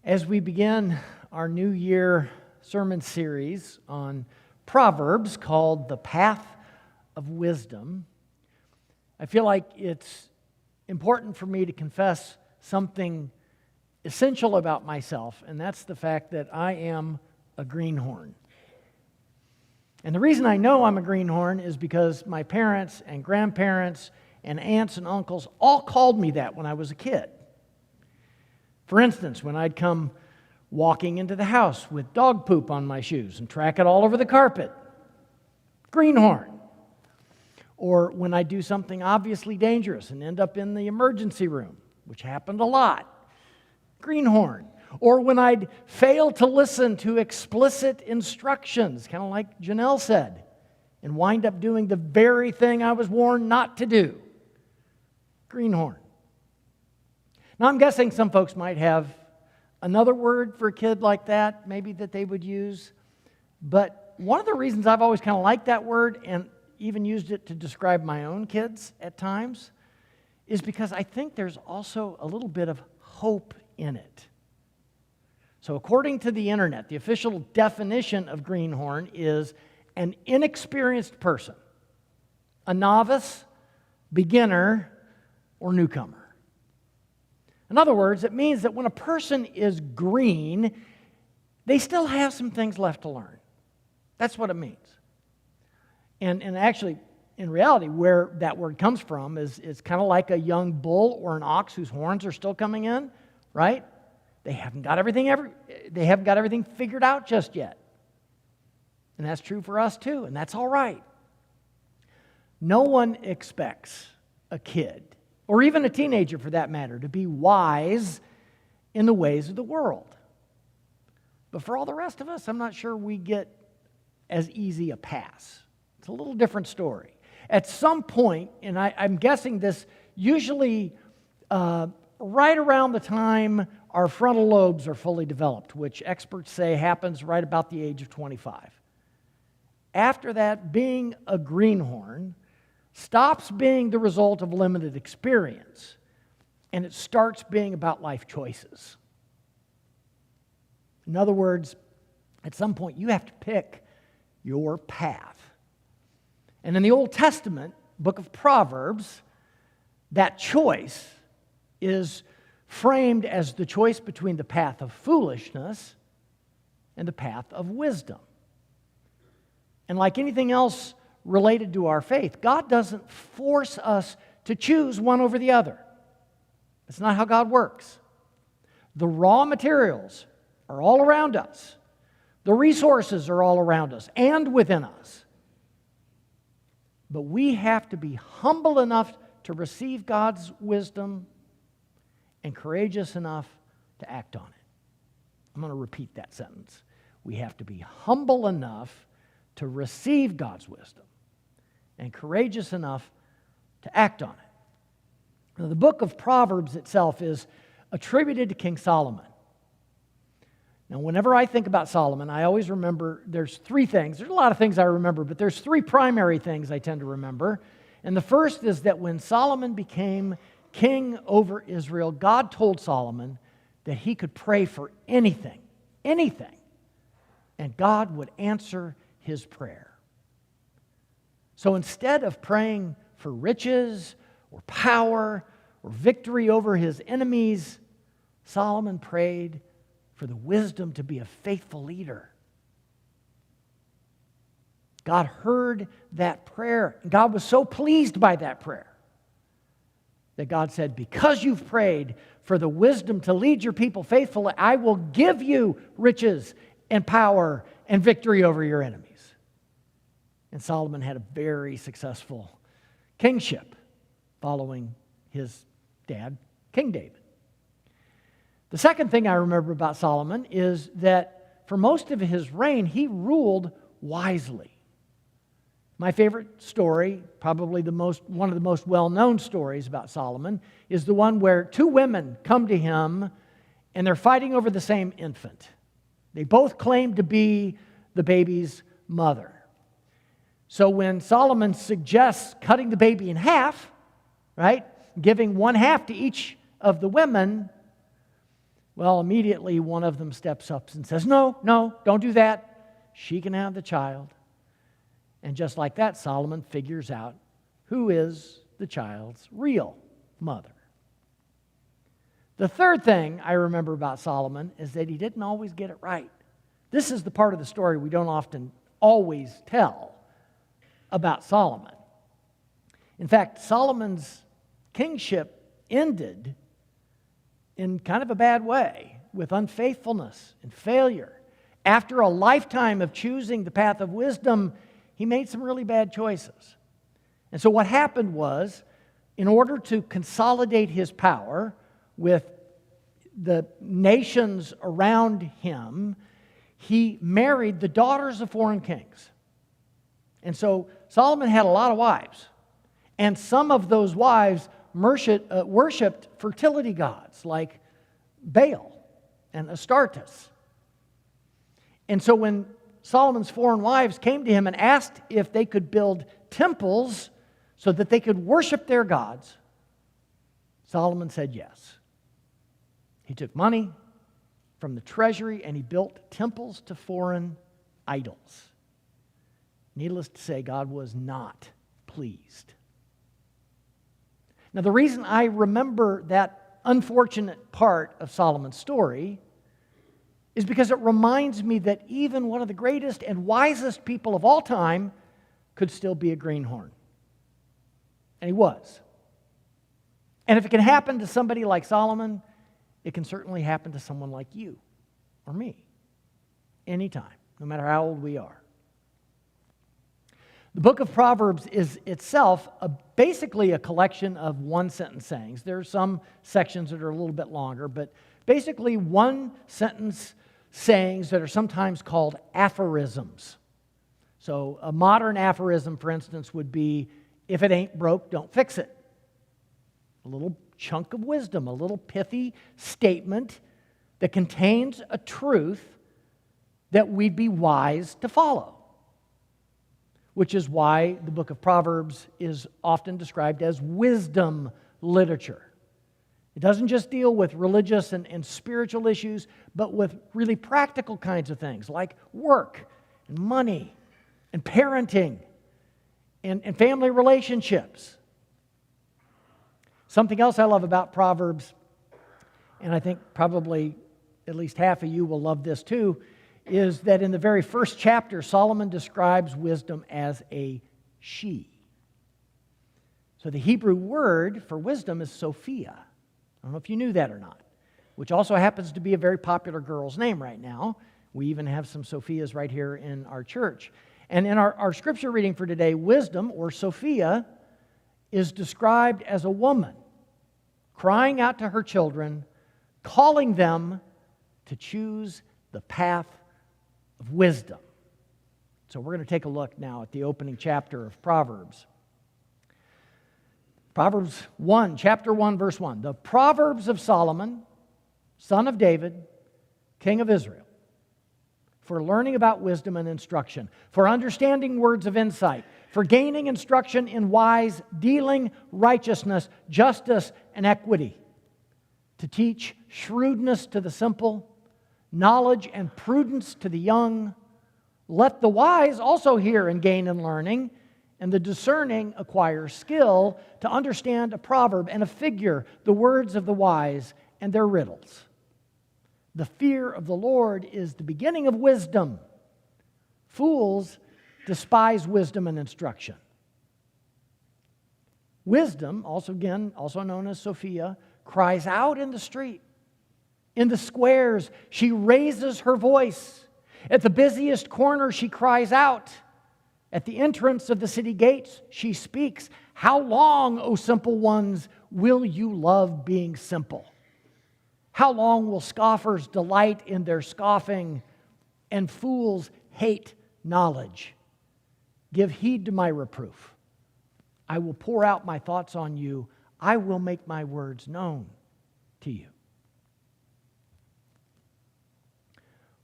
As we begin our New Year sermon series on Proverbs called The Path of Wisdom, I feel like it's important for me to confess something essential about myself, and that's the fact that I am a greenhorn. And the reason I know I'm a greenhorn is because my parents and grandparents and aunts and uncles all called me that when I was a kid. For instance, when I'd come walking into the house with dog poop on my shoes and track it all over the carpet, greenhorn. Or when I'd do something obviously dangerous and end up in the emergency room, which happened a lot, greenhorn. Or when I'd fail to listen to explicit instructions, kind of like Janelle said, and wind up doing the very thing I was warned not to do, greenhorn. Now, I'm guessing some folks might have another word for a kid like that, maybe that they would use. But one of the reasons I've always kind of liked that word and even used it to describe my own kids at times is because I think there's also a little bit of hope in it. So according to the internet, the official definition of greenhorn is an inexperienced person, a novice, beginner, or newcomer. In other words, it means that when a person is green, they still have some things left to learn. That's what it means. And actually, in reality, where that word comes from is kind of like a young bull or an ox whose horns are still coming in, right? They haven't got everything figured out just yet. And that's true for us too, and that's all right. No one expects a kid, or even a teenager for that matter, to be wise in the ways of the world. But for all the rest of us, I'm not sure we get as easy a pass. It's a little different story. At some point, and I'm guessing this usually right around the time our frontal lobes are fully developed, which experts say happens right about the age of 25. After that, being a greenhorn stops being the result of limited experience, and it starts being about life choices. In other words, at some point, you have to pick your path. And in the Old Testament, book of Proverbs, that choice is framed as the choice between the path of foolishness and the path of wisdom. And like anything else related to our faith, God doesn't force us to choose one over the other. That's not how God works. The raw materials are all around us. The resources are all around us and within us. But we have to be humble enough to receive God's wisdom and courageous enough to act on it. I'm going to repeat that sentence. We have to be humble enough to receive God's wisdom and courageous enough to act on it. Now, the book of Proverbs itself is attributed to King Solomon. Now, whenever I think about Solomon, I always remember there's three things. There's a lot of things I remember, but there's three primary things I tend to remember. And the first is that when Solomon became king over Israel, God told Solomon that he could pray for anything, and God would answer his prayer. So instead of praying for riches or power or victory over his enemies, Solomon prayed for the wisdom to be a faithful leader. God heard that prayer. God was so pleased by that prayer that God said, because you've prayed for the wisdom to lead your people faithfully, I will give you riches and power and victory over your enemies. And Solomon had a very successful kingship following his dad, King David. The second thing I remember about Solomon is that for most of his reign, he ruled wisely. My favorite story, probably one of the most well-known stories about Solomon, is the one where two women come to him and they're fighting over the same infant. They both claim to be the baby's mother. So when Solomon suggests cutting the baby in half, right, giving one half to each of the women, Well, immediately one of them steps up and says, no, don't do that. She can have the child. And just like that, Solomon figures out who is the child's real mother. The third thing I remember about Solomon is that he didn't always get it right. This is the part of the story we don't often always tell about Solomon. In fact, Solomon's kingship ended in kind of a bad way, with unfaithfulness and failure. After a lifetime of choosing the path of wisdom, he made some really bad choices. And so what happened was, in order to consolidate his power with the nations around him, he married the daughters of foreign kings. And so Solomon had a lot of wives. And some of those wives worshipped fertility gods like Baal and Astartes. And so when Solomon's foreign wives came to him and asked if they could build temples so that they could worship their gods, Solomon said yes. He took money from the treasury and he built temples to foreign idols. Needless to say, God was not pleased. Now, the reason I remember that unfortunate part of Solomon's story is because it reminds me that even one of the greatest and wisest people of all time could still be a greenhorn. And he was. And if it can happen to somebody like Solomon, it can certainly happen to someone like you or me anytime, no matter how old we are. The book of Proverbs is itself basically a collection of one-sentence sayings. There are some sections that are a little bit longer, but basically one-sentence sayings that are sometimes called aphorisms. So a modern aphorism, for instance, would be, if it ain't broke, don't fix it. A little chunk of wisdom, a little pithy statement that contains a truth that we'd be wise to follow. Which is why the book of Proverbs is often described as wisdom literature. It doesn't just deal with religious and spiritual issues, but with really practical kinds of things like work and money and parenting and family relationships. Something else I love about Proverbs, and I think probably at least half of you will love this too, is that in the very first chapter, Solomon describes wisdom as a she. So the Hebrew word for wisdom is Sophia. I don't know if you knew that or not, which also happens to be a very popular girl's name right now. We even have some Sophias right here in our church. And in our scripture reading for today, wisdom, or Sophia, is described as a woman crying out to her children, calling them to choose the path of wisdom. So we're going to take a look now at the opening chapter of Proverbs. Proverbs 1, chapter 1, verse 1. The Proverbs of Solomon, son of David, king of Israel, for learning about wisdom and instruction, for understanding words of insight, for gaining instruction in wise dealing, righteousness, justice, and equity, to teach shrewdness to the simple, knowledge and prudence to the young. Let the wise also hear and gain in learning, and the discerning acquire skill to understand a proverb and a figure, the words of the wise and their riddles. The fear of the Lord is the beginning of wisdom. Fools despise wisdom and instruction. Wisdom, also known as Sophia, cries out in the street. In the squares, she raises her voice. At the busiest corner, she cries out. At the entrance of the city gates, she speaks. How long, O simple ones, will you love being simple? How long will scoffers delight in their scoffing and fools hate knowledge? Give heed to my reproof. I will pour out my thoughts on you. I will make my words known to you.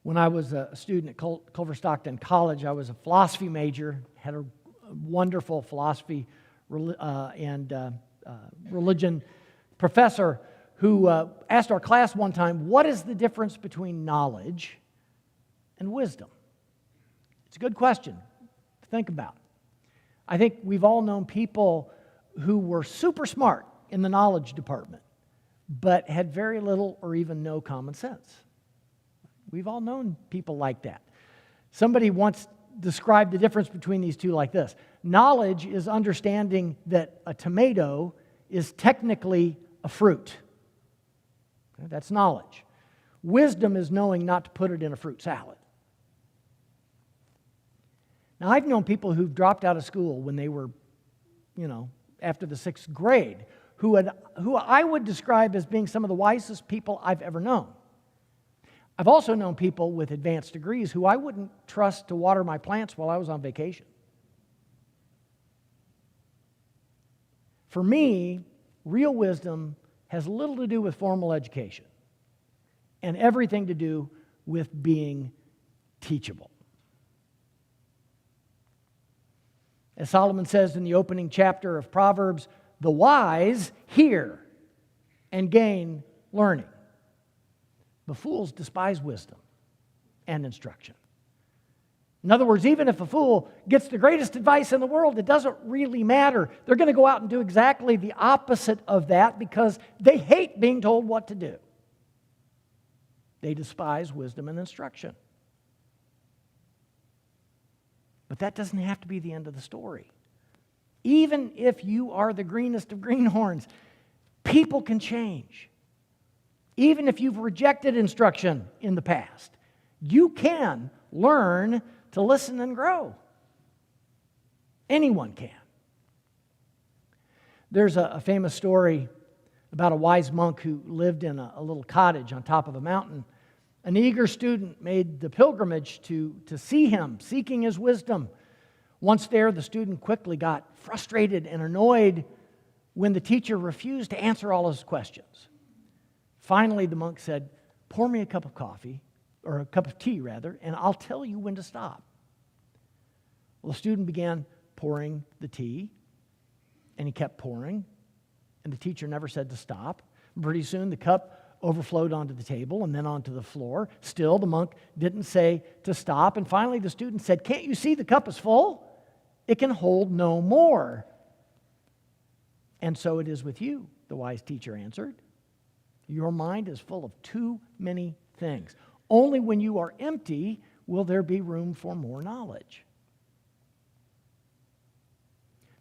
When I was a student at Culver Stockton College, I was a philosophy major, had a wonderful philosophy and religion professor who asked our class one time, what is the difference between knowledge and wisdom? It's a good question to think about. I think we've all known people who were super smart in the knowledge department, but had very little or even no common sense. We've all known people like that. Somebody once described the difference between these two like this. Knowledge is understanding that a tomato is technically a fruit. Okay, that's knowledge. Wisdom is knowing not to put it in a fruit salad. Now, I've known people who've dropped out of school when they were, after the 6th grade, who I would describe as being some of the wisest people I've ever known. I've also known people with advanced degrees who I wouldn't trust to water my plants while I was on vacation. For me, real wisdom has little to do with formal education and everything to do with being teachable. As Solomon says in the opening chapter of Proverbs, the wise hear and gain learning. The fools despise wisdom and instruction. In other words, even if a fool gets the greatest advice in the world, it doesn't really matter. They're going to go out and do exactly the opposite of that because they hate being told what to do. They despise wisdom and instruction. But that doesn't have to be the end of the story. Even if you are the greenest of greenhorns, people can change. Even if you've rejected instruction in the past, you can learn to listen and grow. Anyone can. There's a famous story about a wise monk who lived in a little cottage on top of a mountain. An eager student made the pilgrimage to see him, seeking his wisdom. Once there, the student quickly got frustrated and annoyed when the teacher refused to answer all his questions. Finally, the monk said, "Pour me a cup of coffee, or a cup of tea, rather, and I'll tell you when to stop." Well, the student began pouring the tea, and he kept pouring, and the teacher never said to stop. Pretty soon, the cup overflowed onto the table and then onto the floor. Still, the monk didn't say to stop, and finally the student said, "Can't you see the cup is full? It can hold no more." "And so it is with you," the wise teacher answered. "Your mind is full of too many things. Only when you are empty will there be room for more knowledge."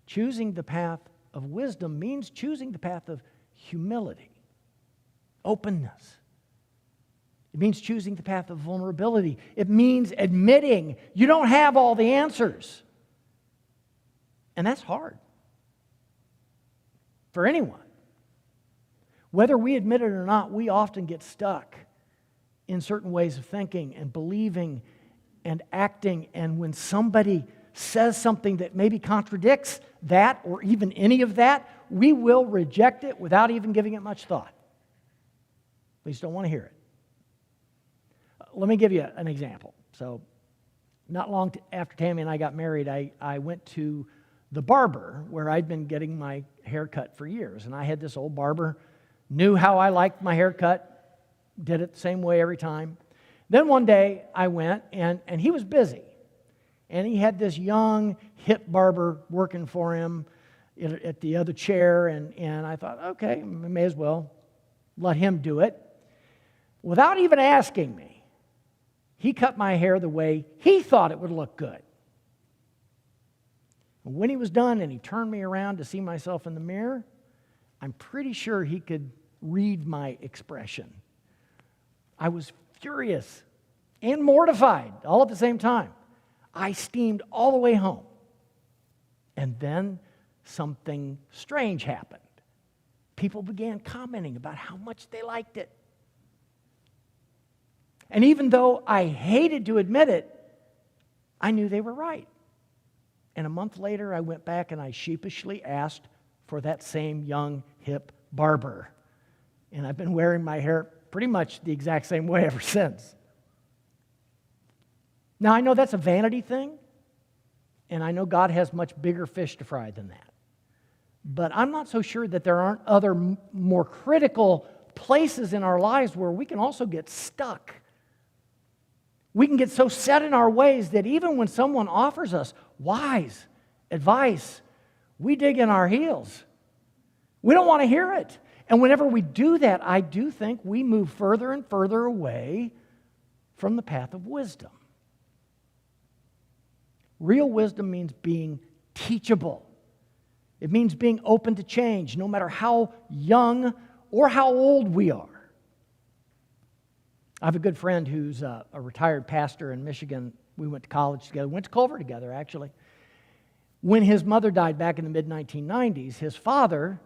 Choosing the path of wisdom means choosing the path of humility, openness. It means choosing the path of vulnerability. It means admitting you don't have all the answers. And that's hard for anyone. Whether we admit it or not, we often get stuck in certain ways of thinking and believing and acting. And when somebody says something that maybe contradicts that or even any of that, we will reject it without even giving it much thought. We just don't want to hear it. Let me give you an example. So, not long after Tammy and I got married, I went to the barber where I'd been getting my hair cut for years. And I had this old barber, knew how I liked my haircut, did it the same way every time. Then one day I went, and he was busy. And he had this young, hip barber working for him at the other chair, and I thought, okay, I may as well let him do it. Without even asking me, he cut my hair the way he thought it would look good. And when he was done and he turned me around to see myself in the mirror, I'm pretty sure he could read my expression. I was furious and mortified all at the same time. I steamed all the way home. And then something strange happened. People began commenting about how much they liked it. And even though I hated to admit it, I knew they were right. And a month later, I went back and I sheepishly asked for that same young, hip barber. And I've been wearing my hair pretty much the exact same way ever since. Now, I know that's a vanity thing, and I know God has much bigger fish to fry than that. But I'm not so sure that there aren't other more critical places in our lives where we can also get stuck. We can get so set in our ways that even when someone offers us wise advice, we dig in our heels. We don't want to hear it. And whenever we do that, I do think we move further and further away from the path of wisdom. Real wisdom means being teachable. It means being open to change, no matter how young or how old we are. I have a good friend who's a retired pastor in Michigan. We went to college together, went to Culver together, actually. When his mother died back in the mid-1990s, his father,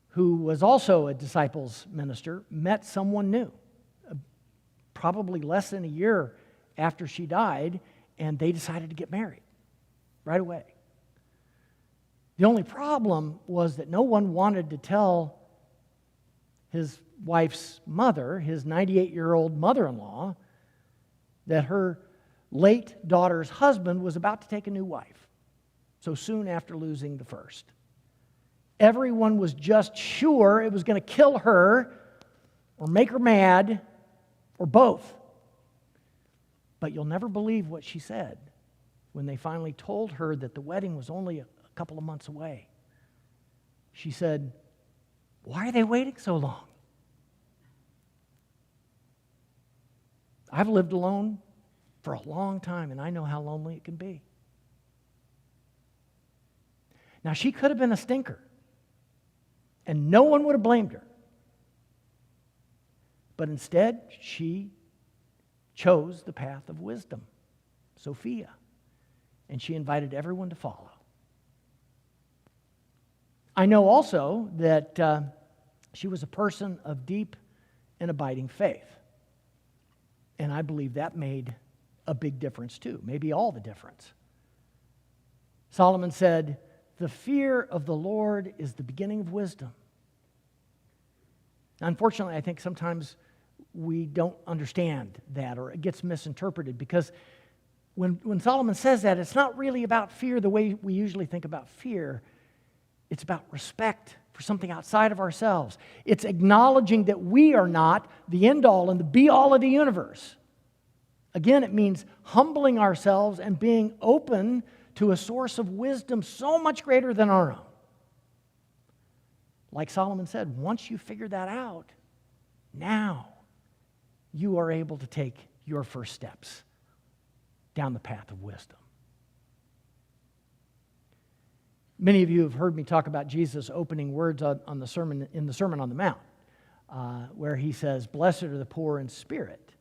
who was also a disciples minister, met someone new, probably less than a year after she died, and they decided to get married right away. The only problem was that no one wanted to tell his wife's mother, his 98-year-old mother-in-law, that her late daughter's husband was about to take a new wife, so soon after losing the first. Everyone was just sure it was going to kill her or make her mad or both. But you'll never believe what she said when they finally told her that the wedding was only a couple of months away. She said, "Why are they waiting so long? I've lived alone for a long time, and I know how lonely it can be." Now, she could have been a stinker, and no one would have blamed her. But instead, she chose the path of wisdom, Sophia, and she invited everyone to follow. I know also that she was a person of deep and abiding faith. And I believe that made a big difference too, maybe all the difference. Solomon said, "The fear of the Lord is the beginning of wisdom." Unfortunately, I think sometimes we don't understand that, or it gets misinterpreted, because when Solomon says that, it's not really about fear the way we usually think about fear. It's about respect for something outside of ourselves. It's acknowledging that we are not the end-all and the be-all of the universe. Again, it means humbling ourselves and being open to a source of wisdom so much greater than our own. Like Solomon said, once you figure that out, now you are able to take your first steps down the path of wisdom. Many of you have heard me talk about Jesus' opening words on the sermon, in the Sermon on the Mount, where he says, "Blessed are the poor in spirit,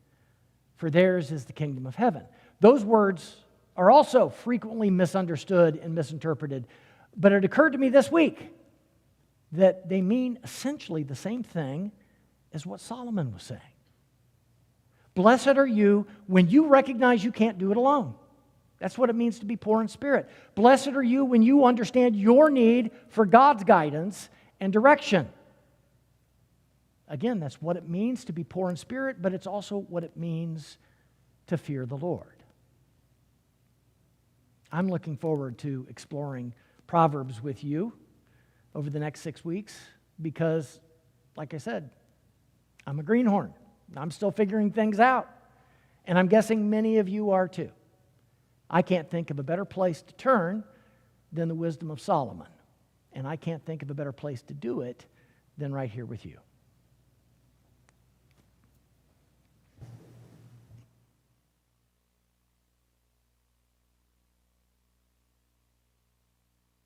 for theirs is the kingdom of heaven." Those words are also frequently misunderstood and misinterpreted, but it occurred to me this week that they mean essentially the same thing as what Solomon was saying. Blessed are you when you recognize you can't do it alone. That's what it means to be poor in spirit. Blessed are you when you understand your need for God's guidance and direction. Again, that's what it means to be poor in spirit, but it's also what it means to fear the Lord. I'm looking forward to exploring Proverbs with you over the next 6 weeks because, like I said, I'm a greenhorn. I'm still figuring things out, and I'm guessing many of you are too. I can't think of a better place to turn than the wisdom of Solomon, and I can't think of a better place to do it than right here with you.